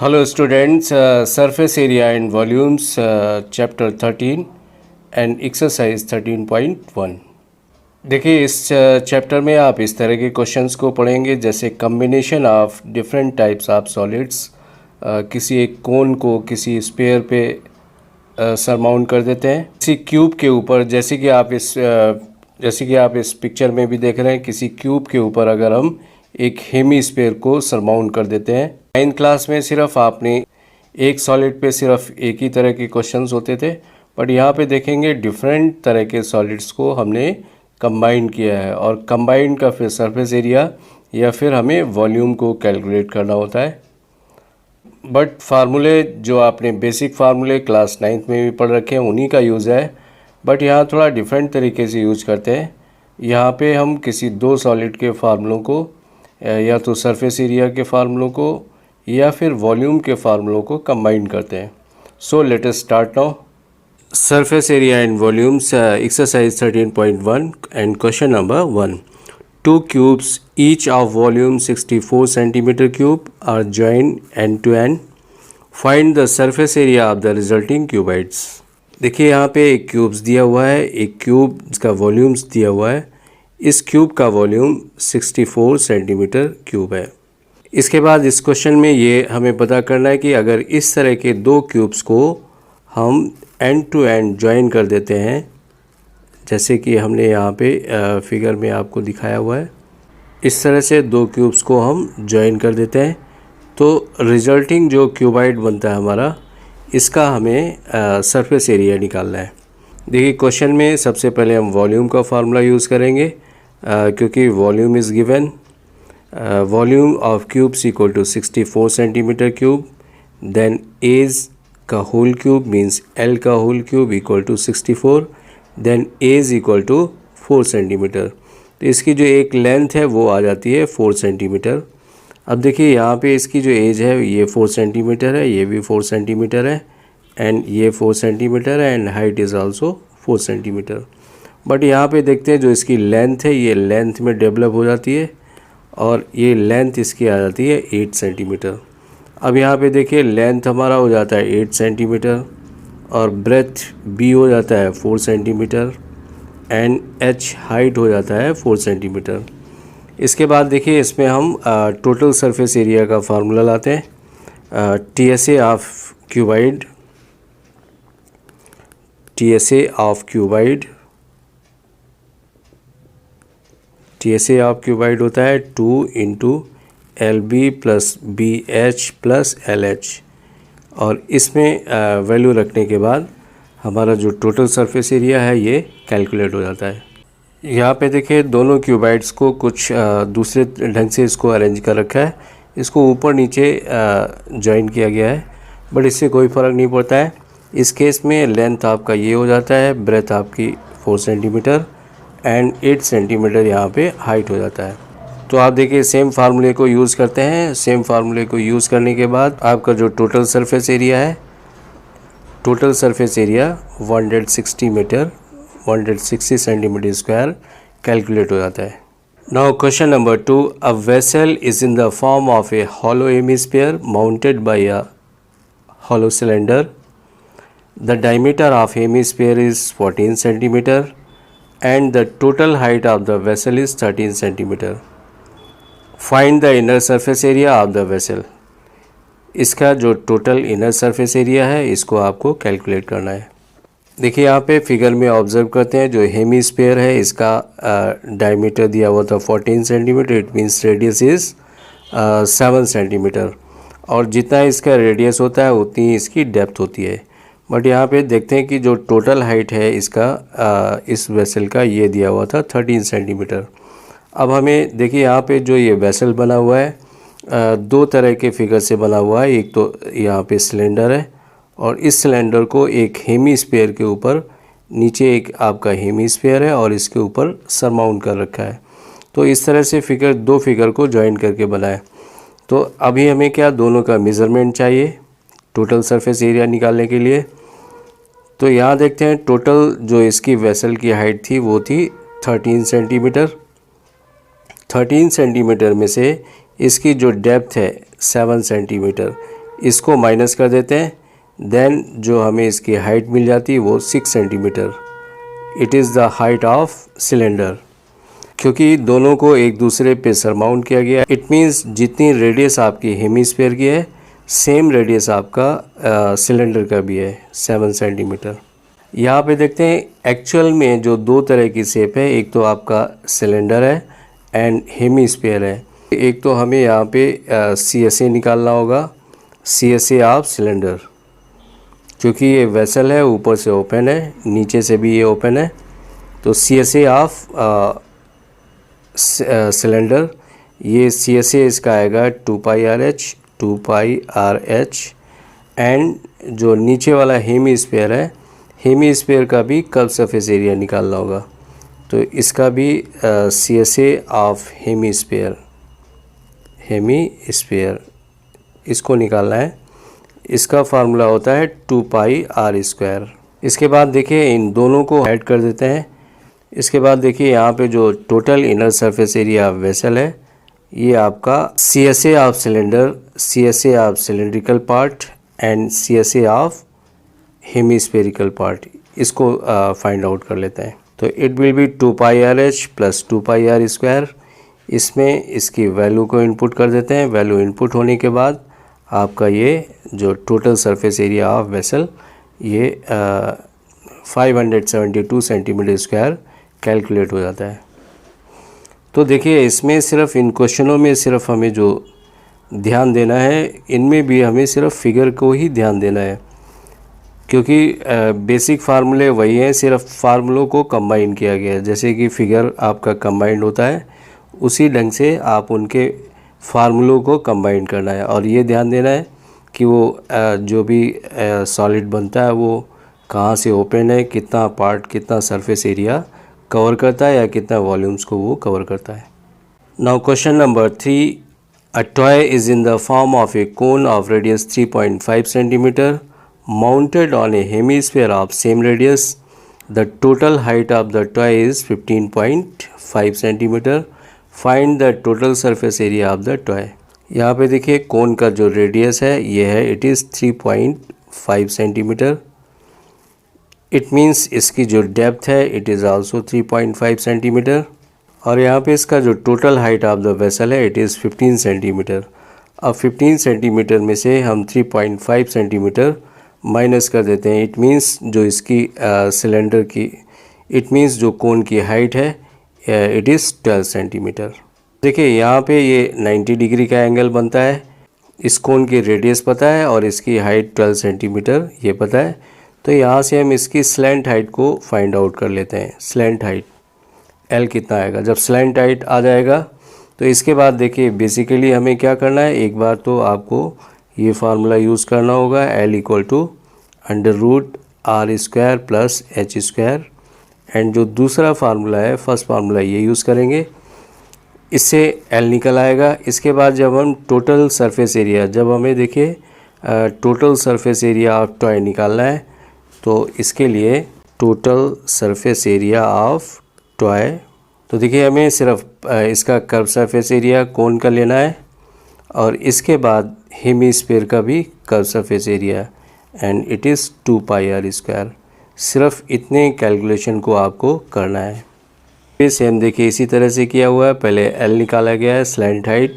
Hello students, surface area and volumes, chapter 13 and exercise 13.1। देखिए इस chapter में आप इस तरह के क्वेश्चंस को पढ़ेंगे जैसे combination of different types of solids. किसी एक कोन को किसी स्फीयर पे सरमाउंट कर देते हैं किसी क्यूब के ऊपर, जैसे कि आप इस पिक्चर में भी देख रहे हैं। किसी क्यूब के ऊपर अगर हम एक हेमीस्फीयर को सरमाउंट कर देते हैं। 9th क्लास में सिर्फ आपने एक सॉलिड पे सिर्फ एक ही तरह के क्वेश्चंस होते थे, बट यहाँ पे देखेंगे डिफरेंट तरह के सॉलिड्स को हमने कंबाइन किया है और कंबाइन का फिर सरफेस एरिया या फिर हमें वॉल्यूम को कैलकुलेट करना होता है। बट फार्मूले जो आपने बेसिक फार्मूले क्लास 9th में भी पढ़ रखे हैं उन्हीं का यूज़ है, बट यहाँ थोड़ा डिफरेंट तरीके से यूज करते हैं। यहाँ पे हम किसी दो सॉलिड के फार्मूलों को या तो सरफेस एरिया के फार्मूलों को या फिर वॉल्यूम के फार्मूलों को कंबाइन करते हैं। So let us start now. Surface area and volumes, exercise 13.1 and question number 1। Two cubes each of volume 64 centimeter cube are joined end to end. Find the surface area of the resulting cuboids. देखिए यहाँ पे एक cubes दिया हुआ है, एक cube जिसका volumes दिया हुआ है। इस क्यूब का वॉल्यूम 64 सेंटीमीटर क्यूब है। इसके बाद इस क्वेश्चन में ये हमें पता करना है कि अगर इस तरह के दो क्यूब्स को हम एंड टू एंड ज्वाइन कर देते हैं, जैसे कि हमने यहाँ पे फिगर में आपको दिखाया हुआ है, इस तरह से दो क्यूब्स को हम ज्वाइन कर देते हैं तो रिजल्टिंग जो क्यूबाइड बनता है हमारा, इसका हमें सरफेस एरिया निकालना है। देखिए क्वेश्चन में सबसे पहले हम वॉल्यूम का फार्मूला यूज़ करेंगे क्योंकि volume is given. Volume of cubes equal to 64 centimetre cube, then edge का होल क्यूब मीन्स एल का whole cube equal to 64, then edge equal to 4 centimetre. तो इसकी जो एक लेंथ है वो आ जाती है 4 सेंटीमीटर। अब देखिए यहाँ पे इसकी जो एज है ये 4 सेंटीमीटर है, ये भी 4 सेंटीमीटर है एंड ये 4 सेंटीमीटर है and height is also 4 centimetre. But यहाँ पे देखते हैं जो इसकी लेंथ है ये लेंथ में डेवलप हो जाती है और ये लेंथ इसकी आ जाती है 8 सेंटीमीटर। अब यहाँ पे देखिए लेंथ हमारा हो जाता है 8 सेंटीमीटर और ब्रेथ बी हो जाता है 4 सेंटीमीटर एंड एच हाइट हो जाता है 4 सेंटीमीटर। इसके बाद देखिए इसमें हम टोटल सरफेस एरिया का फार्मूला लाते हैं। TSA of cuboid, TSA of cuboid, TSA of cuboid होता है 2 into L B plus B H plus L H, और इसमें वैल्यू रखने के बाद हमारा जो टोटल सरफेस एरिया है ये कैलकुलेट हो जाता है। यहाँ पे देखिए दोनों क्यूबाइड्स को कुछ दूसरे ढंग से इसको अरेंज कर रखा है। इसको ऊपर नीचे जॉइन किया गया है, बट इससे कोई फ़र्क नहीं पड़ता है। इस केस में लेंथ आपका ये हो जाता है, ब्रेथ आपकी 4 सेंटीमीटर एंड 8 सेंटीमीटर यहाँ पे हाइट हो जाता है। तो आप देखिए सेम फार्मूले को यूज़ करते हैं। सेम फार्मूले को यूज़ करने के बाद आपका जो टोटल सरफेस एरिया है, total surface area 160 centimetre square calculate हो जाता है। Now question number 2। A vessel is in the form of a hollow hemisphere mounted by a hollow cylinder. The diameter of hemisphere is 14 centimetre and the total height of the vessel is 13 centimetre. Find the inner surface area of the vessel. इसका जो total inner surface area है इसको आपको calculate करना है। देखिए यहाँ पे फिगर में ऑब्जर्व करते हैं जो हेमिस्फीयर है इसका डायमीटर दिया हुआ था 14 centimetre, it means radius is 7 centimetre, और जितना इसका रेडियस होता है उतनी ही इसकी डेप्थ होती है। बट यहाँ पे देखते हैं कि जो टोटल हाइट है इसका इस वेसल का ये दिया हुआ था 13 सेंटीमीटर। अब हमें देखिए यहाँ पे जो ये वेसल बना हुआ है दो तरह के फिगर से बना हुआ है। एक तो यहाँ पे सिलेंडर है और इस सिलेंडर को एक हेमिस्फीयर के ऊपर, नीचे एक आपका हेमिस्फीयर है और इसके ऊपर सरमाउंट कर रखा है। तो इस तरह से दो फिगर को ज्वाइन करके बनाए। तो अभी हमें क्या दोनों का मेज़रमेंट चाहिए टोटल सरफेस एरिया निकालने के लिए। तो यहाँ देखते हैं टोटल जो इसकी वेसल की हाइट थी वो थी 13 सेंटीमीटर। 13 सेंटीमीटर में से इसकी जो डेप्थ है 7 सेंटीमीटर, इसको माइनस कर देते हैं, देन जो हमें इसकी हाइट मिल जाती है वो 6 centimetre. It is the height of cylinder. क्योंकि दोनों को एक दूसरे पे सरमाउंट किया गया, इट मीन्स जितनी रेडियस आपकी हेमीस्फीयर की है सेम रेडियस आपका सिलेंडर का भी है, 7 सेंटीमीटर। यहाँ पे देखते हैं एक्चुअल में जो दो तरह की शेप है, एक तो आपका सिलेंडर है एंड हेमीस्फीयर है। एक तो हमें यहाँ पे CSA निकालना होगा, CSA ऑफ सिलेंडर, क्योंकि ये वेसल है, ऊपर से ओपन है, नीचे से भी ये ओपन है, तो CSA ऑफ सिलेंडर, ये CSA इसका आएगा 2πRH 2πRH। एंड जो नीचे वाला हेमीस्फीयर है, हेमीस्फीयर का भी कर्व सरफेस एरिया निकालना होगा, तो इसका भी CSA ऑफ हेमीस्फीयर इसको निकालना है। इसका फार्मूला होता है 2πr²। इसके बाद देखिए इन दोनों को ऐड कर देते हैं। इसके बाद देखिए यहाँ पे जो total inner surface area vessel है, ये आपका CSA of cylinder, CSA of cylindrical part and CSA of hemispherical part, इसको फाइंड आउट कर लेते हैं। तो it will be 2πRH + 2πr²। इसमें इसकी वैल्यू को इनपुट कर देते हैं। वैल्यू इनपुट होने के बाद आपका ये जो total surface area of vessel, ये 572 सेंटीमीटर स्क्वायर कैलकुलेट हो जाता है। तो देखिए इसमें सिर्फ इन क्वेश्चनों में सिर्फ हमें जो ध्यान देना है, इनमें भी हमें सिर्फ फिगर को ही ध्यान देना है, क्योंकि बेसिक फार्मूले वही हैं, सिर्फ फार्मूलों को कंबाइन किया गया है। जैसे कि फिगर आपका कंबाइंड होता है, उसी ढंग से आप उनके फार्मूलों को कंबाइन करना है। और ये ध्यान देना है कि वो जो भी सॉलिड बनता है वो कहाँ से ओपन है, कितना पार्ट, कितना सरफेस एरिया कवर करता है या कितना वॉल्यूम्स को वो कवर करता है। Now question number 3, a toy is in the form of A cone of radius 3.5 centimetre mounted on a hemisphere of same radius. The total height of the toy is 15.5 centimeter. Find the total surface area of the toy. यहाँ पे देखिए कोन का जो radius है ये है, it is 3.5 centimetre. It means इसकी जो डेप्थ है इट इज़ आल्सो 3.5 सेंटीमीटर। और यहाँ पे इसका जो total height of the vessel है इट इज़ 15 सेंटीमीटर। अब 15 सेंटीमीटर में से हम 3.5 सेंटीमीटर माइनस कर देते हैं। इट मीन्स जो इसकी सिलेंडर की, इट मीन्स जो कोन की हाइट है इट इज़ 12 सेंटीमीटर। देखिए यहाँ पे ये 90 डिग्री का एंगल बनता है। इस कोन की रेडियस पता है और इसकी हाइट 12 सेंटीमीटर ये पता है। तो यहाँ से हम इसकी स्लैंट हाइट को फाइंड आउट कर लेते हैं। स्लैंट हाइट L कितना आएगा। जब स्लैंट हाइट आ जाएगा तो इसके बाद देखिए बेसिकली हमें क्या करना है, एक बार तो आपको ये फार्मूला यूज़ करना होगा, L = √r² + h²। एंड जो दूसरा फार्मूला है, फर्स्ट फार्मूला ये यूज़ करेंगे, इससे L निकल आएगा। इसके बाद जब हम टोटल सरफेस एरिया, जब हमें देखिए total surface area of toy निकालना है, तो इसके लिए total surface area of toy, तो देखिए हमें सिर्फ इसका कर्व सरफेस एरिया कोन का लेना है और इसके बाद हेमीस्फीयर का भी curve surface area, and it is 2πr²। सिर्फ इतने कैलकुलेशन को आपको करना है। फिर सेम देखिए इसी तरह से किया हुआ है। पहले L निकाला गया है, स्लैंट हाइट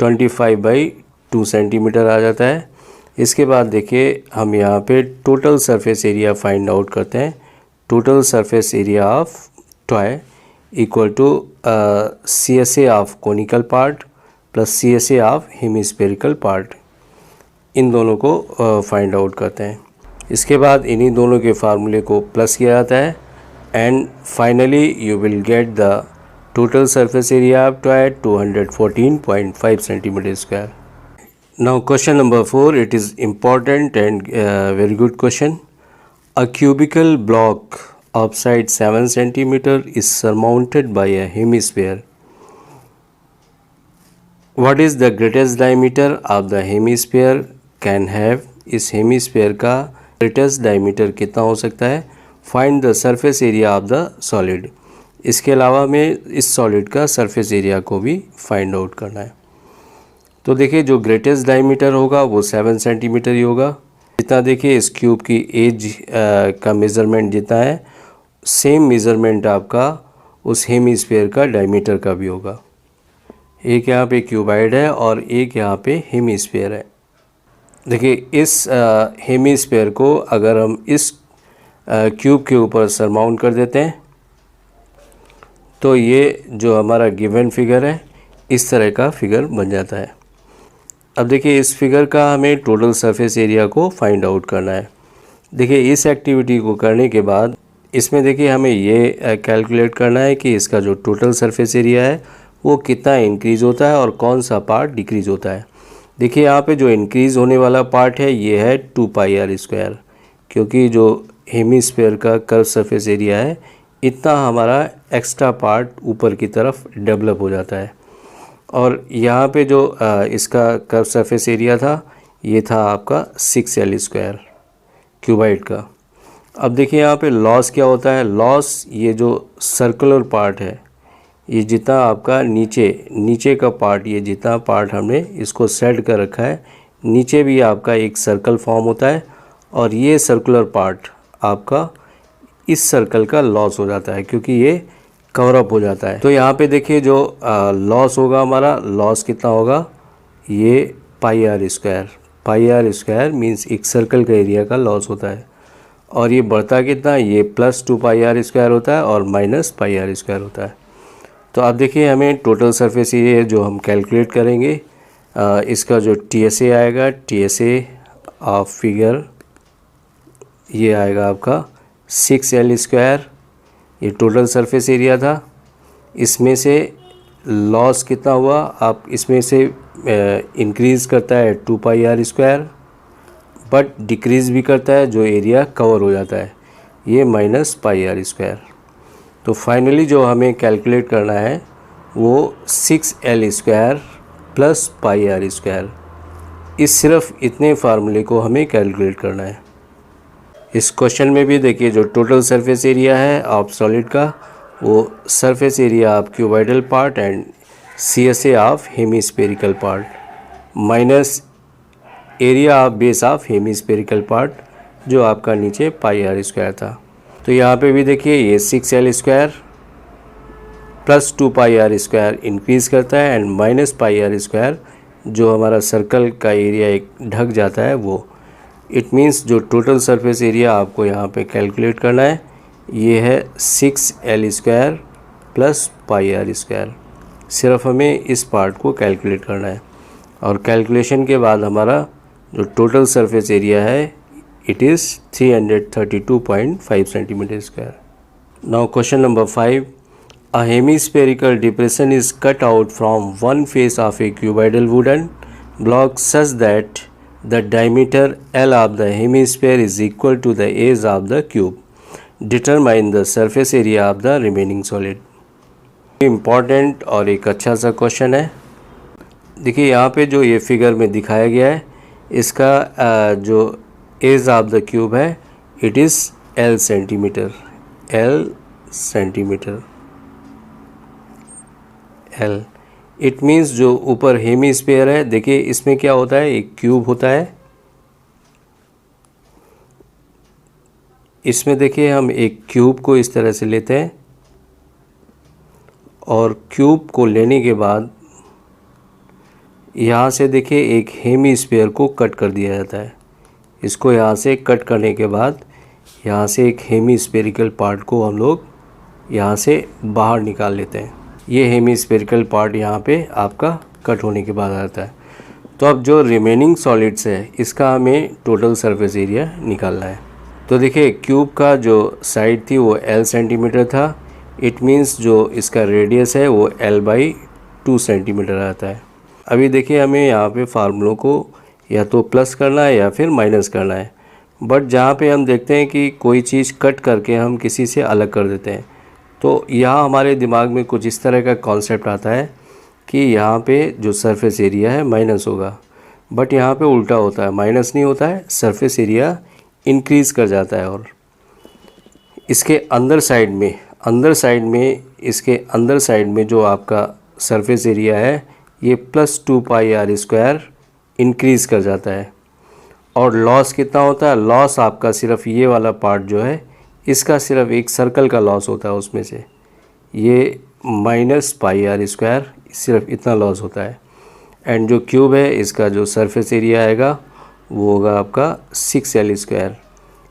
25/2 सेंटीमीटर आ जाता है। इसके बाद देखिए हम यहाँ पे total surface area find out करते हैं। Total surface area of toy = CSA of conical part + CSA of hemispherical part, इन दोनों को फाइंड आउट करते हैं। इसके बाद इन्हीं दोनों के फार्मूले को प्लस किया जाता है and finally you will get the total surface area of toy 214.5 centimetre square. Now question number 4, it is important and very good question. A cubical block of side 7 centimeter is surmounted by a hemisphere. What is the greatest diameter of the hemisphere can have? इस hemisphere का greatest diameter कितना हो सकता है? Find the surface area of the solid. इसके अलावा में इस solid का surface area को भी find out करना है। तो देखिए जो ग्रेटेस्ट डायमीटर होगा वो 7 सेंटीमीटर ही होगा। जितना देखिए इस क्यूब की एज का मेज़रमेंट जितना है, सेम मेज़रमेंट आपका उस हेमीस्फीयर का डायमीटर का भी होगा। एक यहाँ पे क्यूबाइड है और एक यहाँ पे हेमीस्फीयर है। देखिए इस हेमीस्फीयर को अगर हम इस क्यूब के ऊपर सरमाउंट कर देते हैं तो ये जो हमारा गिवन फिगर है इस तरह का फिगर बन जाता है। अब देखिए इस फिगर का हमें टोटल सरफेस एरिया को फाइंड आउट करना है। देखिए इस एक्टिविटी को करने के बाद इसमें देखिए हमें ये कैलकुलेट करना है कि इसका जो टोटल सरफेस एरिया है वो कितना इंक्रीज़ होता है और कौन सा पार्ट डिक्रीज़ होता है। देखिए यहाँ पे जो इंक्रीज़ होने वाला पार्ट है ये है 2πr², क्योंकि जो हेमीस्फीयर का कर्व सरफेस एरिया है इतना हमारा एक्स्ट्रा पार्ट ऊपर की तरफ डेवलप हो जाता है। और यहाँ पे जो इसका कर्व सरफेस एरिया था ये था आपका 6l² क्यूबाइड का। अब देखिए यहाँ पे लॉस क्या होता है। लॉस ये जो सर्कुलर पार्ट है, ये जितना आपका नीचे का पार्ट, ये जितना पार्ट हमने इसको सेट कर रखा है, नीचे भी आपका एक सर्कल फॉर्म होता है और ये सर्कुलर पार्ट आपका इस सर्कल का लॉस हो जाता है क्योंकि ये कवर अप हो जाता है। तो यहाँ पे देखिए जो लॉस होगा, हमारा लॉस कितना होगा, ये πr²। πr² मीन्स एक सर्कल का एरिया का लॉस होता है और ये बढ़ता कितना, ये +2πr² होता है और -πr² होता है। तो अब देखिए हमें टोटल सरफेस एरिया जो हम कैलकुलेट करेंगे, इसका जो TSA आएगा, TSA ऑफ फिगर ये आएगा आपका 6l²। ये टोटल सरफेस एरिया था। इसमें से लॉस कितना हुआ, आप इसमें से इंक्रीज़ करता है 2πr², बट डिक्रीज़ भी करता है जो एरिया कवर हो जाता है, ये -πr²। तो फाइनली जो हमें कैलकुलेट करना है वो 6l² + πr²। इस सिर्फ इतने फार्मूले को हमें कैलकुलेट करना है। इस क्वेश्चन में भी देखिए जो टोटल सरफेस एरिया है ऑफ सॉलिड का, वो surface area of cuboidal part and CSA of hemispherical part minus area of base of hemispherical part जो आपका नीचे πr² था। तो यहाँ पे भी देखिए ये 6l² + 2πr² इंक्रीज़ करता है एंड -πr² जो हमारा सर्कल का एरिया एक ढक जाता है वो। इट मीन्स जो टोटल सरफेस एरिया आपको यहाँ पे कैलकुलेट करना है ये है 6l² + πr²। सिर्फ हमें इस पार्ट को कैलकुलेट करना है और कैलकुलेशन के बाद हमारा जो टोटल सरफेस एरिया है it is 332.5 cm²। Now question number 5, a hemispherical depression is cut out from one face of a cuboidal wooden block such that the diameter L of the hemisphere is equal to the age of the cube. Determine the surface area of the remaining solid. Important और एक अच्छा सा question है। देखिए यहाँ पे जो ये फिगर में दिखाया गया है इसका जो एज ऑफ द क्यूब है it is L centimetre. L it means जो ऊपर हेमीस्फीयर है, देखिए इसमें क्या होता है, एक क्यूब होता है। इसमें देखिए हम एक क्यूब को इस तरह से लेते हैं और क्यूब को लेने के बाद यहाँ से देखिए एक हेमीस्फीयर को कट कर दिया जाता है। इसको यहाँ से कट करने के बाद यहाँ से एक हेमीस्फेरिकल पार्ट को हम लोग यहाँ से बाहर निकाल लेते हैं। ये हेमीस्फेरिकल पार्ट यहाँ पे आपका कट होने के बाद आता है। तो अब जो रिमेनिंग सॉलिड्स है इसका हमें टोटल सरफेस एरिया निकालना है। तो देखिए क्यूब का जो साइड थी वो L सेंटीमीटर था। इट मीन्स जो इसका रेडियस है वो L/2 सेंटीमीटर आता है। अभी देखिए हमें यहाँ पे फार्मूलों को या तो प्लस करना है या फिर माइनस करना है, बट जहाँ पे हम देखते हैं कि कोई चीज़ कट करके हम किसी से अलग कर देते हैं तो यहाँ हमारे दिमाग में कुछ इस तरह का कॉन्सेप्ट आता है कि यहाँ पे जो सरफेस एरिया है माइनस होगा, बट यहाँ पे उल्टा होता है, माइनस नहीं होता है, सरफेस एरिया इंक्रीज़ कर जाता है। और इसके अंदर साइड में इसके अंदर साइड में जो आपका सरफेस एरिया है ये plus 2 pi R square increase कर जाता है। और लॉस कितना होता है? लॉस आपका सिर्फ ये वाला पार्ट जो है इसका सिर्फ एक सर्कल का लॉस होता है, उसमें से ये माइनस पाई आर स्क्वायर सिर्फ इतना लॉस होता है। एंड जो क्यूब है इसका जो सरफेस एरिया आएगा वो होगा आपका 6L स्क्वायर।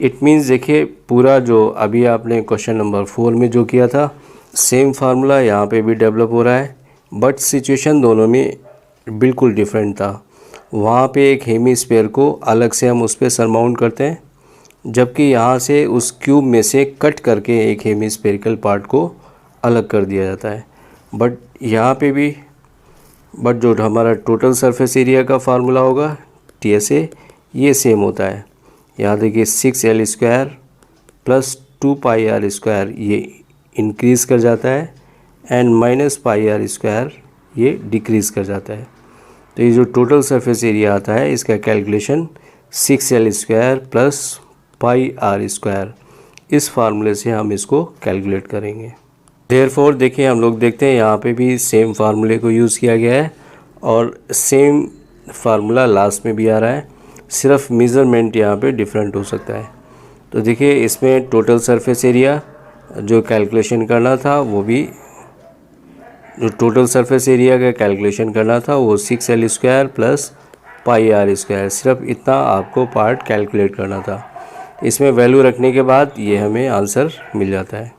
इट मीन्स देखिए पूरा जो अभी आपने क्वेश्चन नंबर 4 में जो किया था सेम फार्मूला यहाँ पे भी डेवलप हो रहा है, बट सिचुएशन दोनों में बिल्कुल डिफरेंट था। वहाँ पे एक हेमीस्फीयर को अलग से हम उस पर सरमाउंट करते हैं, जबकि यहाँ से उस क्यूब में से कट करके एक हेमीस्फेरिकल पार्ट को अलग कर दिया जाता है। बट यहाँ पे भी जो हमारा टोटल सरफेस एरिया का फार्मूला होगा TSA ये सेम होता है। यहाँ देखिए 6L square plus 2 pi R square ये इंक्रीज़ कर जाता है and minus pi R square ये डिक्रीज़ कर जाता है। तो ये जो टोटल सरफेस एरिया आता है इसका calculation 6L square plus pi R square इस फार्मूले से हम इसको कैलकुलेट करेंगे। देयरफॉर देखिए हम लोग देखते हैं यहाँ पे भी सेम फार्मूले को यूज़ किया गया है और सेम फार्मूला लास्ट में भी आ रहा है, सिर्फ मेज़रमेंट यहाँ पे डिफरेंट हो सकता है। तो देखिए इसमें टोटल सरफेस एरिया जो कैलकुलेशन करना था वो भी जो टोटल सरफेस एरिया का कैलकुलेशन करना था वो 6L square plus pi R square, सिर्फ इतना आपको पार्ट कैलकुलेट करना था। इसमें वैल्यू रखने के बाद ये हमें आंसर मिल जाता है।